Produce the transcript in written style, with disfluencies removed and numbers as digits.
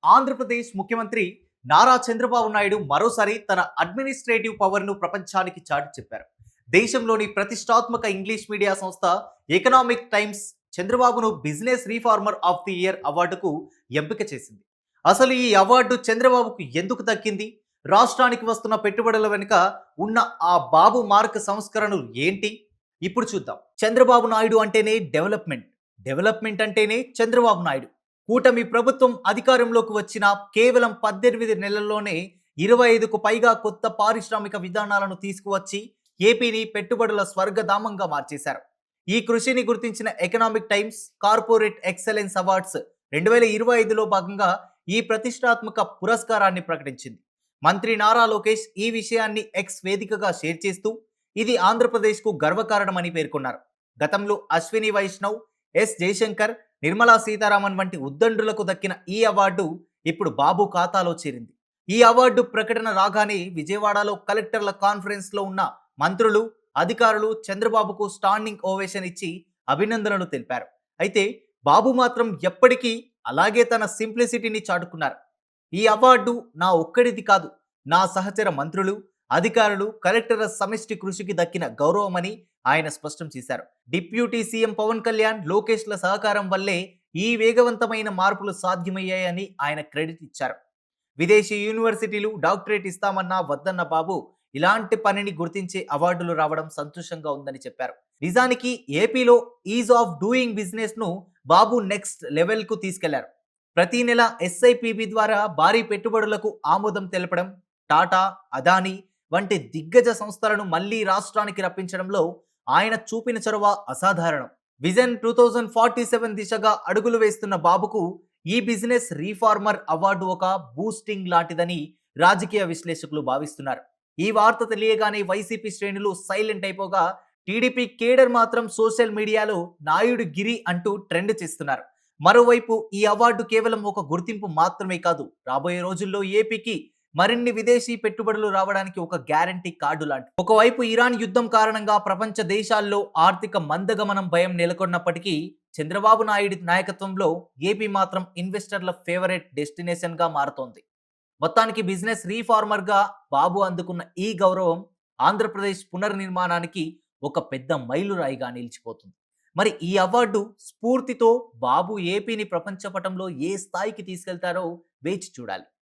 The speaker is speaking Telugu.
ఆంధ్రప్రదేశ్ ముఖ్యమంత్రి నారా చంద్రబాబు నాయుడు మరోసారి తన అడ్మినిస్ట్రేటివ్ పవర్ను ప్రపంచానికి చాటి చెప్పారు. దేశంలోని ప్రతిష్టాత్మక ఇంగ్లీష్ మీడియా సంస్థ ఎకనామిక్ టైమ్స్ చంద్రబాబును business reformer of the year అవార్డుకు ఎంపిక చేసింది. అసలు ఈ అవార్డు చంద్రబాబుకు ఎందుకు దక్కింది? రాష్ట్రానికి వస్తున్న పెట్టుబడుల వెనుక ఉన్న ఆ బాబు మార్క్ సంస్కరణలు ఏంటి? ఇప్పుడు చూద్దాం. చంద్రబాబు నాయుడు అంటేనే డెవలప్మెంట్, డెవలప్మెంట్ అంటేనే చంద్రబాబు నాయుడు. కూటమి ప్రభుత్వం అధికారంలోకి వచ్చిన కేవలం 18 నెలల్లోనే 25కు పైగా కొత్త పారిశ్రామిక విధానాలను తీసుకువచ్చి ఏపీని పెట్టుబడుల స్వర్గధామంగా మార్చేశారు. ఈ కృషిని గుర్తించిన Economic Times corporate excellence awards 2025లో భాగంగా ఈ ప్రతిష్టాత్మక పురస్కారాన్ని ప్రకటించింది. మంత్రి నారా లోకేష్ ఈ విషయాన్ని ఎక్స్ వేదికగా షేర్ చేస్తూ ఇది ఆంధ్రప్రదేశ్కు గర్వకారణమని పేర్కొన్నారు. గతంలో అశ్విని వైష్ణవ్, ఎస్ జయశంకర్, నిర్మలా సీతారామన్ వంటి ఉద్దండులకు దక్కిన ఈ అవార్డు ఇప్పుడు బాబు ఖాతాలో చేరింది. ఈ అవార్డు ప్రకటన రాగానే విజయవాడలో కలెక్టర్ల కాన్ఫరెన్స్ లో ఉన్న మంత్రులు, అధికారులు చంద్రబాబుకు స్టాండింగ్ ఓవేషన్ ఇచ్చి అభినందనలు తెలిపారు. అయితే బాబు మాత్రం ఎప్పటికీ అలాగే తన సింప్లిసిటీని చాటుకున్నారు. ఈ అవార్డు నా ఒక్కడిది కాదు, నా సహచర మంత్రులు, అధికారులు, కలెక్టర్ల సమిష్టి కృషికి దక్కిన గౌరవమని ఆయన స్పష్టం చేశారు. డిప్యూటీ సీఎం పవన్ కళ్యాణ్, లోకేష్ల సహకారం వల్లే ఈ వేగవంతమైన మార్పులు సాధ్యమయ్యాయని ఆయన క్రెడిట్ ఇచ్చారు. విదేశీ యూనివర్సిటీలు డాక్టరేట్ ఇస్తామన్నా వద్దన్న బాబు ఇలాంటి పనిని గుర్తించే అవార్డులు రావడం సంతోషంగా ఉందని చెప్పారు. నిజానికి ఏపీలో ఈజ్ ఆఫ్ డూయింగ్ బిజినెస్ ను బాబు నెక్స్ట్ లెవెల్ కు తీసుకెళ్లారు. ప్రతి నెల ఎస్ఐపిబి ద్వారా భారీ పెట్టుబడులకు ఆమోదం తెలపడం, టాటా, అదానీ వంటి దిగ్గజ సంస్థలను మళ్లీ రాష్ట్రానికి రప్పించడంలో ఆయన చూపిన చొరవ అసాధారణం. విజన్ 2047 దిశగా అడుగులు వేస్తున్న బాబుకు ఈ బిజినెస్ రీఫార్మర్ అవార్డు ఒక బూస్టింగ్ లాంటిదని రాజకీయ విశ్లేషకులు భావిస్తున్నారు. ఈ వార్త తెలియగానే వైసీపీ శ్రేణులు సైలెంట్ అయిపోగా టీడీపీ కేడర్ మాత్రం సోషల్ మీడియాలో నాయుడు గిరి అంటూ ట్రెండ్ చేస్తున్నారు. మరోవైపు ఈ అవార్డు కేవలం ఒక గుర్తింపు మాత్రమే కాదు, రాబోయే రోజుల్లో ఏపీకి మరిన్ని విదేశీ పెట్టుబడులు రావడానికి ఒక గ్యారంటీ కార్డు లాంటి. ఒకవైపు ఇరాన్ యుద్ధం కారణంగా ప్రపంచ దేశాల్లో ఆర్థిక మందగమనం భయం నెలకొన్నప్పటికీ చంద్రబాబు నాయుడు నాయకత్వంలో ఏపీ మాత్రం ఇన్వెస్టర్ల ఫేవరెట్ డెస్టినేషన్ గా మారుతోంది. మొత్తానికి బిజినెస్ రీఫార్మర్ గా బాబు అందుకున్న ఈ గౌరవం ఆంధ్రప్రదేశ్ పునర్నిర్మాణానికి ఒక పెద్ద మైలురాయిగా నిలిచిపోతుంది. మరి ఈ అవార్డు స్ఫూర్తితో బాబు ఏపీని ప్రపంచ పటంలో ఏ స్థాయికి తీసుకెళ్తారో వేచి చూడాలి.